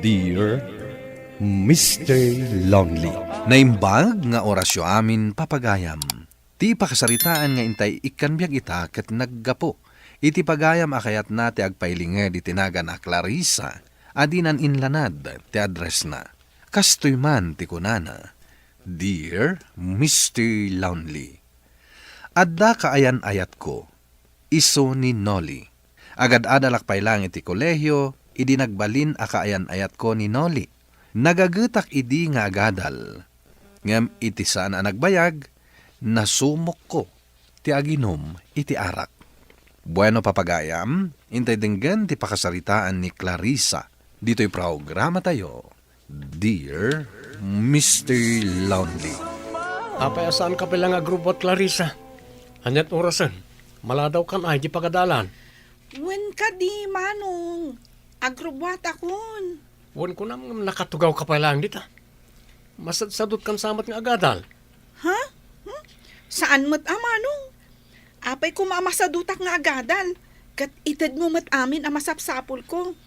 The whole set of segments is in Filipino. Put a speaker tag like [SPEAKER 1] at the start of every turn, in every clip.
[SPEAKER 1] Dear Mr. Lonely.
[SPEAKER 2] Naimbag nga orasyo amin papagayam. Ti pakasaritaan nga intay ikanbyag ita ket naggapo. Iti pagayam akayat na ti agpailinged iti naga na Clarissa. Adinan inlanad ti address na. Kastoy man ti kunana. Dear Mr. Lonely. Adda kaayan ayat ko. Iso ni Nolly. Agad adalak pailang iti kolehyo. Idi nagbalin akaayan ayat ko ni Nolly. Nagagutak idi nga agadal. Ngam iti saan nagbayag, nasumok ko, ti aginom iti arak. Bueno papagayam, intay denggan ti pakasaritaan ni Clarissa. Dito'y programa tayo, Dear Mr. Lonely.
[SPEAKER 3] Apay asaan ka pala nga grupo at Clarissa? Anyat orasan, maladaw kan ay di pagadalan.
[SPEAKER 4] Wen ka di, Manong. Agrobwat akon.
[SPEAKER 3] Wan ko naman nakatugaw ka pala ang dita. Masadsadot kan samat nga agadal.
[SPEAKER 4] Ha? Saan mo't Manong? Apay ko mamasadutak nga agadal. Kat itad mo mat amin ang masapsapol ko.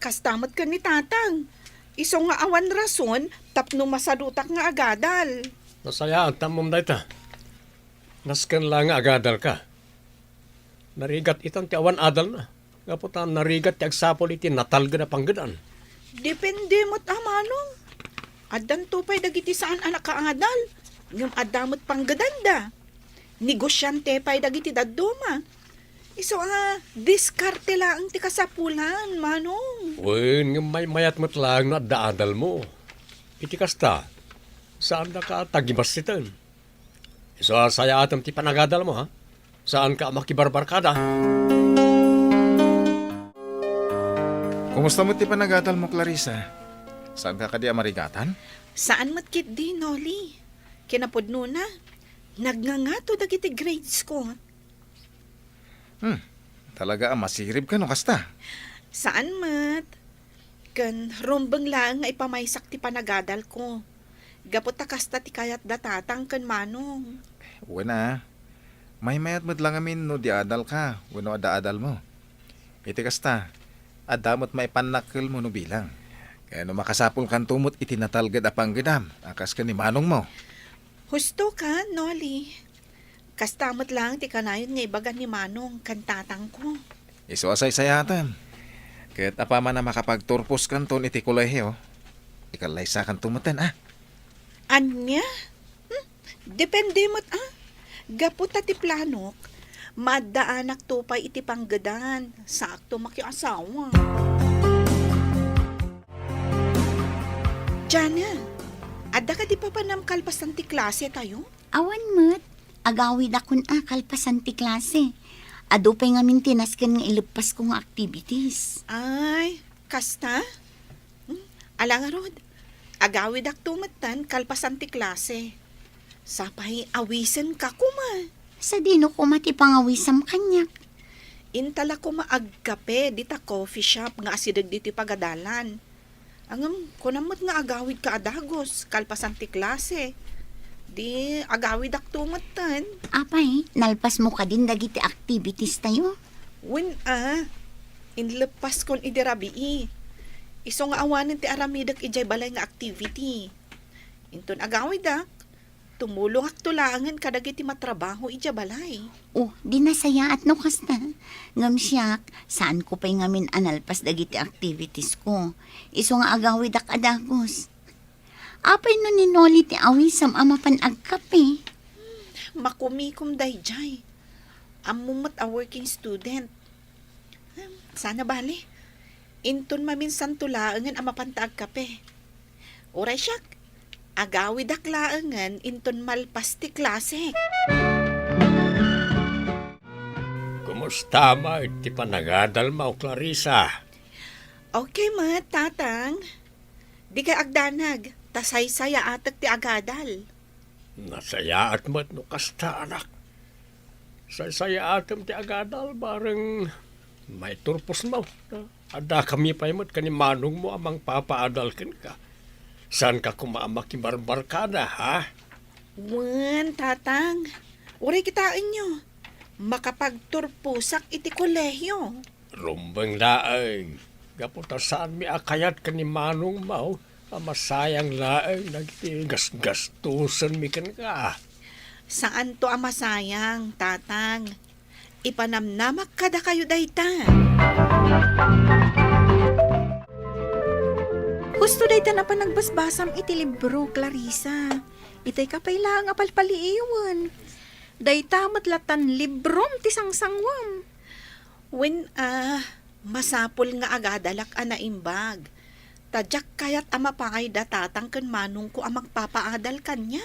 [SPEAKER 4] Kastamot ka ni tatang. Iso nga awan rason, tapno masadutak nga agadal.
[SPEAKER 3] Nasaya ang tamom na ita. Naskan lang nga agadal ka. Narigat itang ti awan adal na. Nga po ta narigat ti agsapol iti natalga na panggadaan.
[SPEAKER 4] Depende mo't Manong. Adan tupay dagiti saan anak ka adal. Ngam adamot panggadanda. Negosyante pay dagiti dadduma. Iso diskarte lang ti kasapulan, Manong.
[SPEAKER 3] Wen, nga may mayat mo't lang na daadal mo. Iti kasta, saan na ka tagibasitan? Iso saya atam ti panagadal mo, ha? Saan ka makibarbarkada?
[SPEAKER 5] Kumusta mo ti panagatal mo, Clarissa? Saan ka kadi amarigatan?
[SPEAKER 4] Saan matkit di, Nolly? Kinapudno na. Nagngangato dagiti grades ko.
[SPEAKER 5] Talaga masirib ka no kasta.
[SPEAKER 4] Saan mat? Kan rumbang lang nga ipamaysak ti panagadal ko. Gapot ta kasta ti kayat datatang kan Manong.
[SPEAKER 5] Wala. May mayat mo't lang amin no di adal ka. Wano ada-adal mo. Iti kasta. Adamot may panakil mo no bilang. Kaya no makasapul kan tumot itinatalgad apang gadam. Akas ka ni Manong mo.
[SPEAKER 4] Husto ka, Nolly. Kastamot lang ti kanayon nga ibagan ni Manong kantatang ko.
[SPEAKER 5] Iso asay sayatan. Kahit apa man na makapagturpos kan ton iti kolehyo. Ikalay sa kan tumutan
[SPEAKER 4] Anya? Depende mo't Gapot ta ti planok. Madaanak tupay iti panggadan. Sakto makiasawa. Jana, adda ka di pa panamkalpasan ti klase tayo?
[SPEAKER 6] Awan mo't, agawid akon kalpasan ti klase. Ado pa'y nga mintinaskan nga ilupas ko nga activities.
[SPEAKER 4] Ay, kasta? Alang rod, agawid ak tumatan kalpasan ti klase. Sapay awisen ka kuma.
[SPEAKER 6] Sa dino ko matipangawisam kanyak.
[SPEAKER 4] Intala ko maagkape dita coffee shop nga asidag diti pagadalan. Angam, kunamot nga agawid ka adagos, kalpasan ti klase. Di, agawid ak tumatan.
[SPEAKER 6] Apay, nalpas mo ka din dagiti activities tayo.
[SPEAKER 4] Win inlepas kon idirabii. Iso nga awanan ti aramidak ijay balay nga activity. Inton agawid ak, tumulong ak tulangan kadagiti matrabaho ijay balay.
[SPEAKER 6] Di nasaya at no kasta. Ngam siyak, saan ko pa'y ngamin analpas dagiti activities ko. Iso nga agawid ak adagos. Apay no ni Nolly ti awisam ama panagkape.
[SPEAKER 4] Makumikom dayjay. Amumot a working student. Sana bali. Inton maminsan tulaangan ang mapantaag kape. Oray siyak, agawid ak laangan inton malpas ti klase.
[SPEAKER 3] Kumusta ma iti panagadal mo, Clarissa?
[SPEAKER 4] Okay mat, tatang. Di ka agdanag, tasay-saya atak ti agadal.
[SPEAKER 3] Nasaya at mo't no kasta, anak. Saya atam ti agadal, bareng may turpos mo. Ada kami pa mo't kanimanong mo amang papaadalkin ka. Saan ka kumamakibarbarkada, ha?
[SPEAKER 4] Wan, tatang. Uray kitain nyo. Makapagturpusak iti kolehyo.
[SPEAKER 3] Rumbang laang. Gaputa saan mi akayat ka ni Manong Mau, masayang laeng nagtigas-gastusan mi kan ka.
[SPEAKER 4] Saan to ang masayang, tatang? Ipanamnamak kada kayo dayta. Gusto dayta na pa nagbasbasam iti libro, Clarissa. Itay ka pailang apalpaliiwan. Dayta matlatan librom ti sangsangwam. When masapol nga agadalak anaimbag. Tadyak kayat ama pangay datatang kan manong ko ang magpapaadal kanya.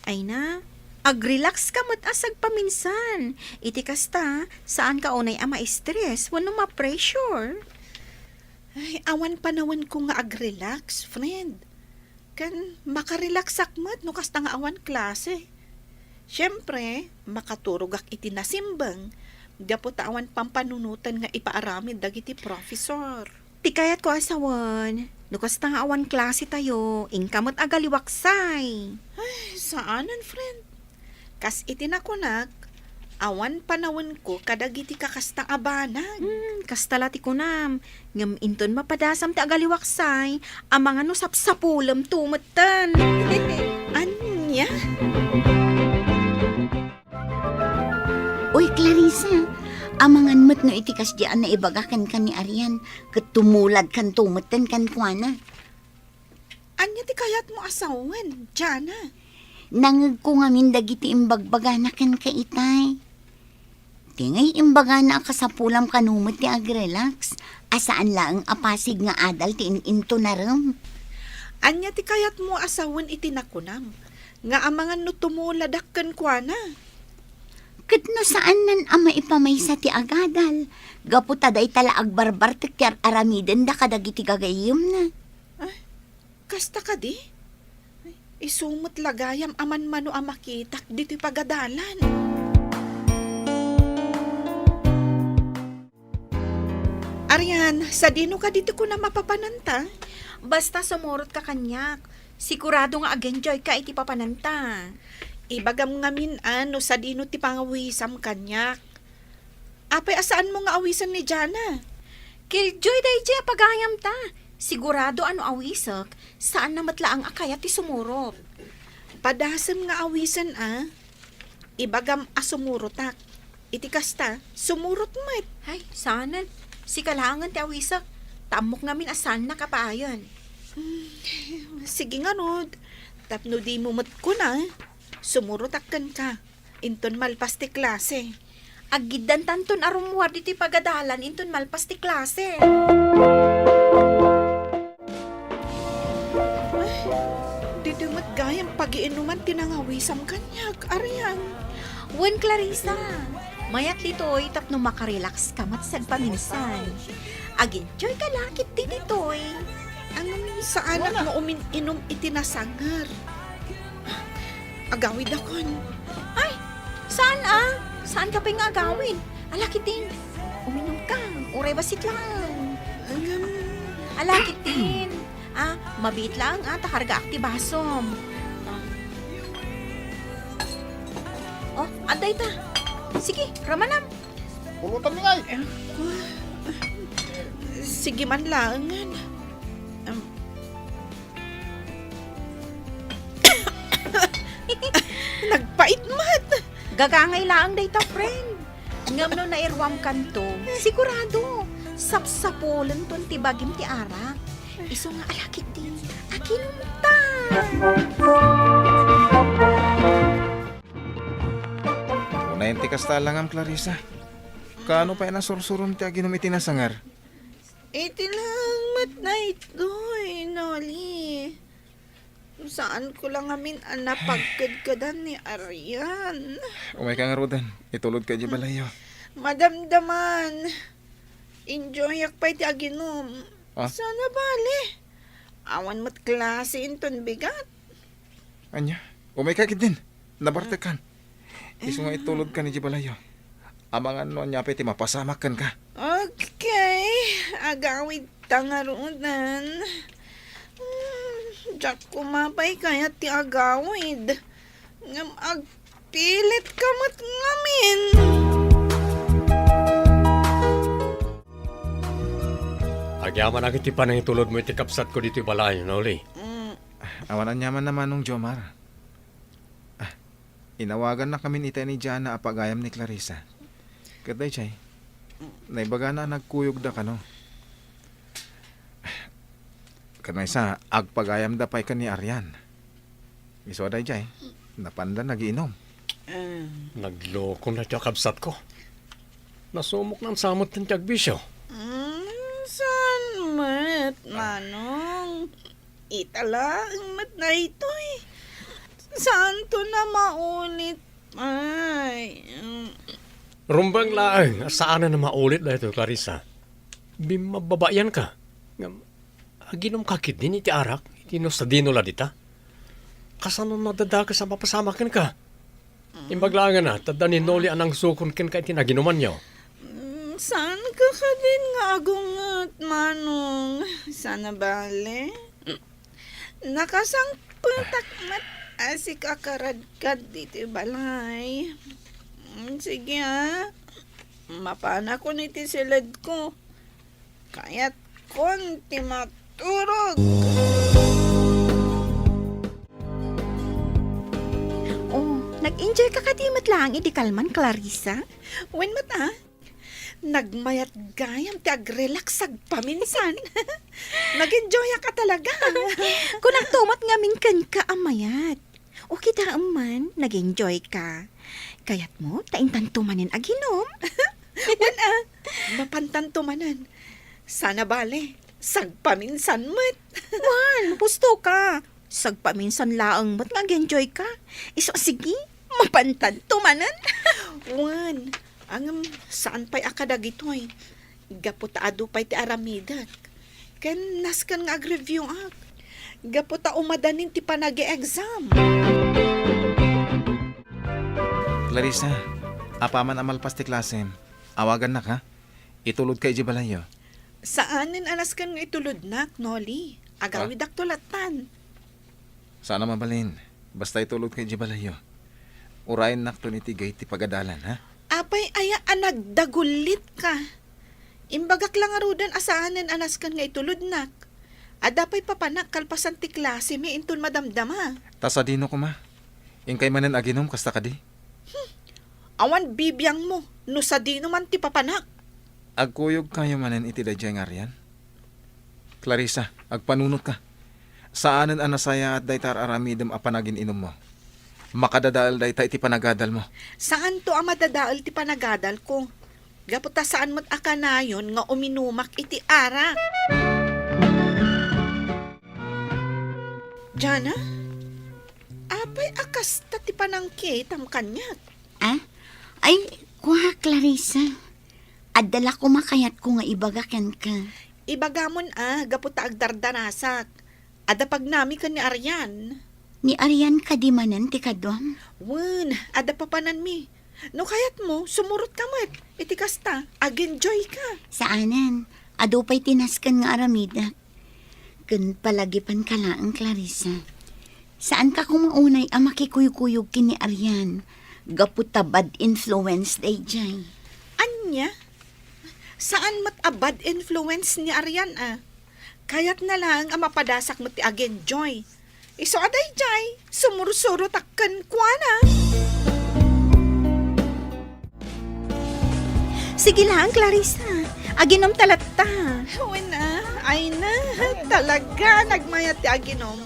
[SPEAKER 4] Ay na, ag-relax ka mat asag paminsan. Iti kasta, saan ka unay ama stress, wano ma-pressure. Ay, awan panawan ko nga ag-relax, friend. Kan makarelax akmat no kasta nga awan klase. Siyempre, makaturog ak iti nasimbang. Dapat awan pampanunutan nga ipaaramid dagiti professor. Ti kayat ko asawan. No kasta nga awan klase tayo, ingkamot agaliwaksay. Ay, saanan, friend? Kas itinakunak, awan panawin ko kadagiti kakasta abanag. Kastala ti kunam, ngam inton mapadasam ti agaliwaksay, amang ano sapsapulam tumatan. Anya?
[SPEAKER 6] Uy, Clarissa, amangan mo't no itikas diyan na ibagakan ka ni Arian, katumulad kan tumutan kan kuana.
[SPEAKER 4] Anya ti kayat mo asawan, Jana?
[SPEAKER 6] Nangag ko nga min dagiti imbagbagana kan ka itay. Tingay imbagana ka sa pulam kanumot ti agrelax, asaan lang apasig nga adal ti into na ram.
[SPEAKER 4] Anya ti kayat mo asawan itinakunam, nga amangan no tumuladak kan kuana.
[SPEAKER 6] Kat no saan nan ama ipamaysa ti agadal, gaputa day tala agbarbar ti kyar aramiden da kadagiti gagayim na.
[SPEAKER 4] Kasta ka di? Isumot lagayam aman mano ang makitak dito pagadalan. Arian, sa dino ka dito ko na mapapananta? Basta sumurot ka kanyak. Sigurado nga ag-enjoy ka iti papananta. Ibagam ngamin ano sa dino ti pangawisam kanyak. Apay asaan mo nga awisan ni Jana? Killjoy day jay pagayam ta. Sigurado ano awisak, saan na matlaang akayat ti sumurot. Padasam nga awisan Ibagam asumurotak. Iti kasta, sumurot met. Ay, saanan. Si kalangan ti awisak. Tamok ngamin asan na kapayan. Sige nga Rod. Tapno di mo mat ko na. Sumurotakkan ka. Inton malpas ti klase. Agidan tanton arumuar diti pagadalan inton malpas ti klase. Didumot gayang pag-iinuman tinangawisam kanyag, Arian. Wen Clarissa, mayat litoy tapno makarelax kamat sad paminsan. Aginjoy ka lakit din itoy. Anong sa anak mo uminom itinasangar? Agawid akon. Ay, saan Saan ka pa yung agawid? Alakit din. Uminom ka. Uray basit lang. Alakit din. Mabit lang takarga akti basom. Oh, aday ta. Sige, ramanam.
[SPEAKER 5] Pulutan ni ay.
[SPEAKER 4] Sige man lang. Nagpait mat. Gagangay lang day ta, friend. Ngam no nairwam kanto. Sigurado. Sapsapolan ton tibagim ti arak. Iso nga alakit din. Akinum ta.
[SPEAKER 5] Unayin ti kasta lang ang Clarissa. Kaano pa inasursurum ti aginom itinasangar?
[SPEAKER 4] Iti lang mat na ito'y, Noli. Saan ko lang amin napagkadkadan ni Arian.
[SPEAKER 5] Umay ka nga Rodan. Itulod ka di balayo.
[SPEAKER 4] Madamdaman. Enjoy ak pa iti aginom. Sana bali. Awan mat klase inton bigat.
[SPEAKER 5] Anya, umay ka din. Nabartekan. Iso nga itulod ka ni di balayo. Amangan no anya peti mapasamakan ka.
[SPEAKER 4] Okay. Agawid tangarunan. Diyak kumapay kaya ti agawid. Ngam agpilit kamot ngamin.
[SPEAKER 3] Agyaman ang iti panang itulod mo iti kapsat ko dito balay, Noli.
[SPEAKER 5] Awanan niya man naman nung Jomar. Inawagan na kami ita ni Jana apagayam ni Clarissa. Kaday chay, naibaga na nagkuyog da kano. Kanay sa agpagayam da pay ka ni Arian. Iso day chay, napanda nagiinom.
[SPEAKER 3] Nagloko na tiyo kapsat ko. Nasumok ng samot ng tiyagbisyo.
[SPEAKER 4] Saan mat, manong? Itala ang mat na ito eh. Saan to na maulit? Ay.
[SPEAKER 3] Rumbang laang, saan na maulit na ito, Clarissa? Bimababayan ka. Aginom kakit din iti arak, iti no sa dino la dita. Kasano nadada ka sa mapasamakin ka? Imbaglangan na, tada ni Noli anang sukon ken ka iti naginuman niyo.
[SPEAKER 4] Saan ka ka din nga agungat, manong? Sana bale? Nakasangputak mat asik akaradkad dito balay. Sige ha. Mapana ko niti silid ko. Kaya't konti maturog.
[SPEAKER 7] Oh, nag-enjoy ka kadimat lang, idi kalman, Clarissa.
[SPEAKER 4] Wen mata? Nagmayat gayam ti agrelax ag paminsan. Nag-enjoy ka talaga.
[SPEAKER 7] Kung nagtumat nga minkan ka amayat. O kita aman, nag-enjoy ka. Kayat mo, taintan tumanin aginom.
[SPEAKER 4] Wen mapantan tumanan. Sana bale, sagpaminsan mat.
[SPEAKER 7] Wan, pusto ka. Sagpaminsan laang mat nag-enjoy ka. Iso sige, mapantan tumanan.
[SPEAKER 4] Wan, ang saan pa'y akadag ito'y. Gaputaado pa'y ti aramidak. Ken naskan nga ag-review ak. Gaputa umadanin ti panag-e-exam.
[SPEAKER 5] Clarissa, apaman amalpas ti klasem. Awagan na ka. Itulod ka ijibalayo.
[SPEAKER 4] Saanin anaskan nga itulod nak, Noli? Agawid ak tulatan.
[SPEAKER 5] Sana mabalin. Basta itulod ka ijibalayo. Urayin nak to nitigay ti pagadalan, ha?
[SPEAKER 4] Apay aya anagdagulit ka. Imbagak lang arudan asaanin anaskan nga itulod nak. Adapay papanak kalpasan ti klase mi inton madamdama.
[SPEAKER 5] Tasadino ko ma. Ingkay manen aginom kasta ka di.
[SPEAKER 4] Awan bibiyang mo, no sa dino man ti papanak.
[SPEAKER 5] Agkuyog kayo manen iti dadya nga riyan. Clarissa, agpanunot ka. Saanan anasaya at daytar aramidem apanagin inom mo. Makadadaal dayta iti panagadal mo.
[SPEAKER 4] Saan to ang madadaal ti panagadal ko? Gaputa saan mo't akanayon nga uminumak iti arak. Jana? Apay akasta ti panangki tam kanyat.
[SPEAKER 6] Ah? Ay, kuha, Clarissa. Adala ko makayat ko nga ibagakan ka.
[SPEAKER 4] Ibagamon gaputa agdardanasak. Ada pag nami ka ni Arian.
[SPEAKER 6] Ni Arian kadimanan ti kadwam.
[SPEAKER 4] Wan, ada papanan mi. No kayat mo, sumurot ka mat. Iti kasta, ag-enjoy ka.
[SPEAKER 6] Saanan? Adupay tinaskan nga aramidak. Kun palagipan ka lang, Clarissa. Saan ka kung maunay ang makikuyog-kuyog kini Arian? Gaputa bad influence day jay.
[SPEAKER 4] Anya? Saan mat a bad influence ni Arian Kayat na lang ang mapadasak mo ti ag-enjoy. Iso aday jay, sumurusuro takkan kuana.
[SPEAKER 7] Sige lang, Clarissa. Aginom talatta.
[SPEAKER 4] Wala, ay na, talaga nagmayat ti aginom.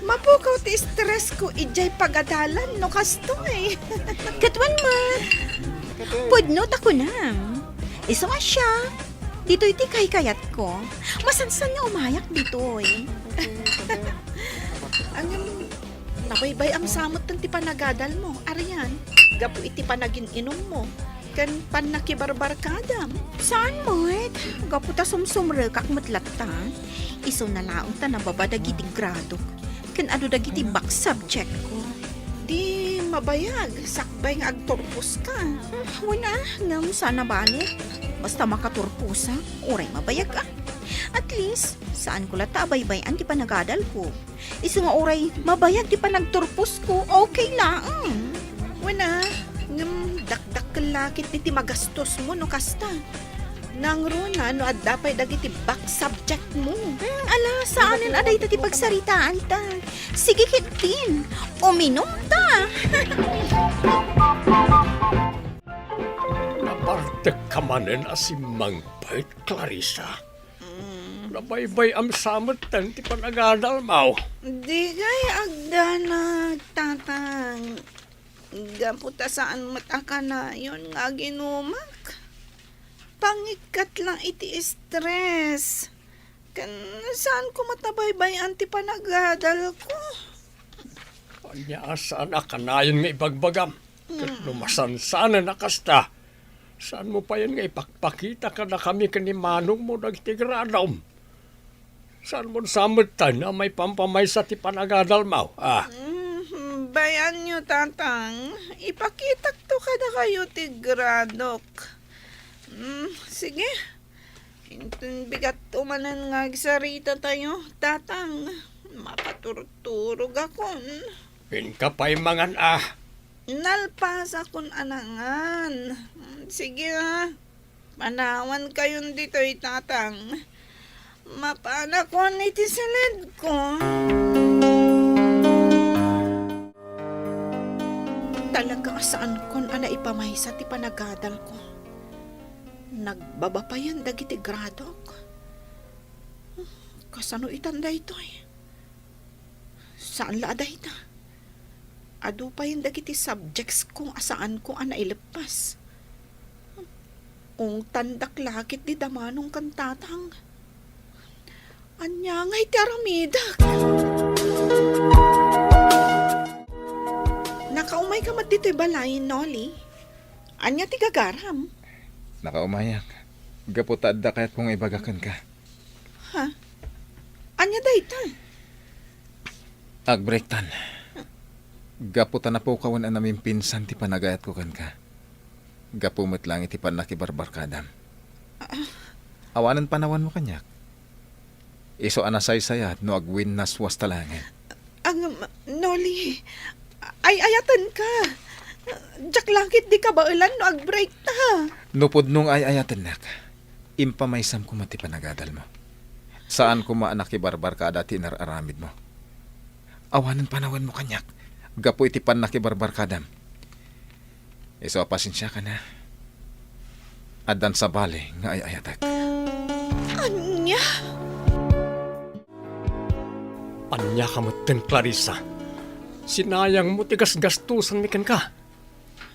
[SPEAKER 4] Mapukaw ti stress ko ijay pagadalan no kasto
[SPEAKER 7] Katwan man. Pudnot ako na. Iso nga siya. Dito iti kay-kayat ko. Masansan nga umayak dito
[SPEAKER 4] Ang nabaybay ang samot ng ti panagadal mo, Arian. Gapu iti panagin inom mo. Kan panakibarbarkadam.
[SPEAKER 7] Saan mo Gaputa sumsumre kak matlatta. Iso na laong ta nababadagiti grado. Kan ano dagiti back subject ko.
[SPEAKER 4] Di mabayag, sakbay nga agturpos ka.
[SPEAKER 7] Wala, ngam sana bali. Basta makaturpusa, oray mabayag At least, saan ko lata baybay-an di panagadal ko. Iso nga oray, mabayag di panagturpos ko, okay lang.
[SPEAKER 4] Wala, ngam dakdak kalakit ti magastos mo no kasta. Nang runa, no adda pa'y dagiti back subject mo.
[SPEAKER 7] Ala, saanin aday tati pagsaritaan ta. Sige kitin, uminom ta.
[SPEAKER 3] Nabartag ka manen asimang pait, Clarissa. Nabaybay am samatan ti panagadal mo.
[SPEAKER 4] Di gay agda na tatang. Gaputa saan mataka na yun nga ginumak. Pangikat lang iti stress. Kan saan ko matabaybay anti panagadal ko?
[SPEAKER 3] Anya saan akanayon nga ibagbagam. Kat lumasan sana nakasta. Saan mo pa yan nga ipakpakita ka na kami kanimanong mo nagtigradom? Saan mo samatan na may pampamay sa ti panagadal mo?
[SPEAKER 4] Bayan nyo, tatang. Ipakitak to kada kayo tigradok. Sige. Intun bigat umanan nga sarita tayo, tatang. Makaturturog akon.
[SPEAKER 3] Pinka pa'y mangan
[SPEAKER 4] Nalpas akon anangan. Sige ha. Panawan kayon dito, tatang. Mapana ko iti silid ko. Talaga saan kon ana ipamay sa ti panagadal ko. Nagbaba pa yan dagiti gradok. Kasano itanda ito eh? Saan laada ita? Ado pa yan dagiti subjects kung asaan ko ana ilepas. Ung tandak lakit di damanong kantatang. Anya nga iti aramidak. Nakaumay ka mat dito'y balay, Nolly. Anya ti gagaram.
[SPEAKER 5] Nakaumayak. Gaputad da kahit kung ibagakan ka.
[SPEAKER 4] Ha? Anya dayta?
[SPEAKER 5] Agbrektan. Gaputan na po kawan ang namin pinsan ti panagayat ko kan ka. Gapumot lang iti panakibarbarkadam. Awanan panawan mo kanyak. Iso anasay-sayat no agwin nas was talangan.
[SPEAKER 4] Nolly, ay ayatan ka. Jak langit di ka ba ulan no agbreak ta.
[SPEAKER 5] Nupod nung ay ayatan nak. Impamaysam ko mati panagadal mo. Saan ko maanak ibarbar ka dati inararamid mo. Awanan panawan mo kanyak. Gapo iti panakibarbar kadam. Iso pasensya ka na. Adan sa bale nga ay ayatak.
[SPEAKER 4] Anya?
[SPEAKER 3] Anya ka mo ten, Clarissa. Sinayang mo tigas gastusan mikan ka.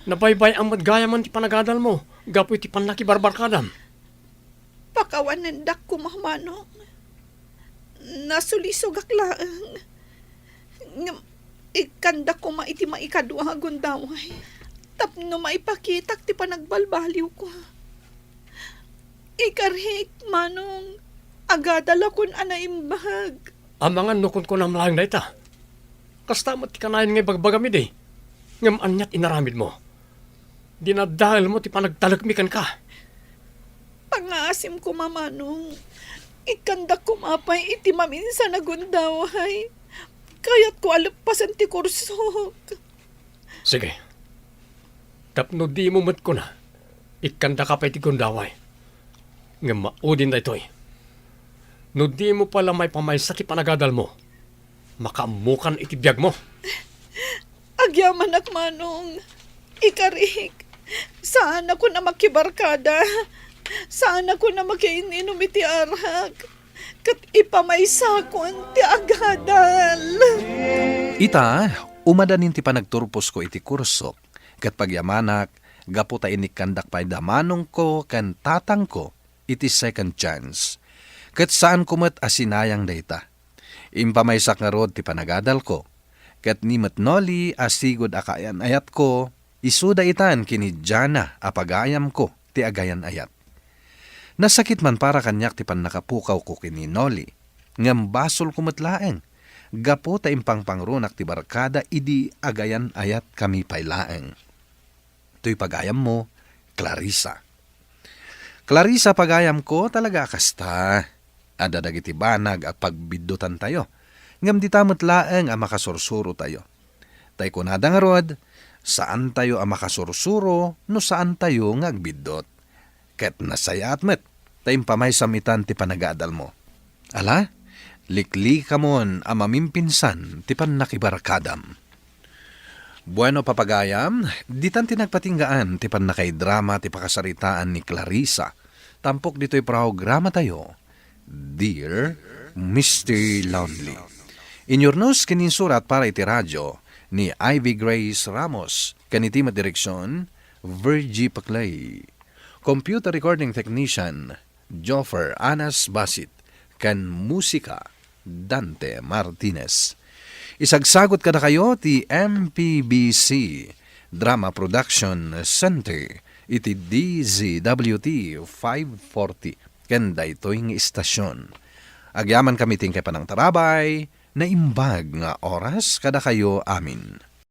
[SPEAKER 3] Nabaybay ang madgaya man ti panagadal mo. Gapo iti panlaki barbarkadam.
[SPEAKER 4] Pakawanan dak ko mamanong. Nasulisog aklaan. Ikanda ko maiti maikadwa gundaway. Tapno maipakitak ti panagbalbaliw ko. Ikarhik manong agadala kun anaimbag.
[SPEAKER 3] Ang mga nukon ko na malang na ita. Kasta mat kanayin ngay bagbagamid eh. Ngam anyat inaramid mo. Dinadahil mo ti panagtalagmikan ka.
[SPEAKER 4] Pangasim ko mamanong. Ikanda ko mapay iti maminsan na gundaway. Kaya't ko alapasan ti kursok.
[SPEAKER 3] Sige. Tapno di mo mat ko na. Ikanda ka pa iti gundaway. Ngam maudin na ito eh. No di mo pala may pamaysa ti panagadal mo. Makamukan iti biyag mo.
[SPEAKER 4] Agyaman ak manong. Ikarik. Saan ako na makibarkada? Saan ako na makiininom iti arhag? Kat ipamaysa ko ti agadal.
[SPEAKER 2] Ita, umadanin ti panagturpos ko iti kursok. Kat pagyamanak, gapo ta inikandak pa'y damanong ko kan tatang ko iti second chance. Kat saan kumat asinayang dayta. Impamaysak nga rod ti panagadal ko. Kat ni Nolly asigod akayan ayat ko, isuda itan kini Jana apagayam ko ti agayan ayat. Nasakit man para kanyak ti panakapukaw ko kini Nolly. Ngam basol kumatlaeng. Gapo ta impang pangrunak ti barkada idi agayan ayat kami pailaeng. To'y pagayam mo, Clarissa. Clarissa pagayam ko talaga kasta. Ada dagiti banag at pagbidutan tayo. Ngam di tamot laeng ang makasursuro tayo. Tay kunada nga rod, saan tayo ang makasursuro no saan tayo ngagbidot. Ket nasaya at met. taimpamay samitan ti panagadal mo. Ala, likli ka mon ang mamimpinsan ti nakibarakadam. Bueno papagayam, ditan tinagpatinggaan ti nakay drama ti pakasaritaan ni Clarissa. Tampok dito'y programa tayo, Dear Mr. Lonely. Inyornos kininsurat para iti radyo ni Ivy Grace Ramos, kaniti direksyon, Virgie Paclay. Computer recording technician, Joffer Anas Basit, kan musika, Dante Martinez. Isagsagot kada kayo ti MPBC Drama Production Center iti DZWT 540 kenda ito'y istasyon. Agyaman kami tingkay panang tarabay na imbag nga oras kada kayo amin.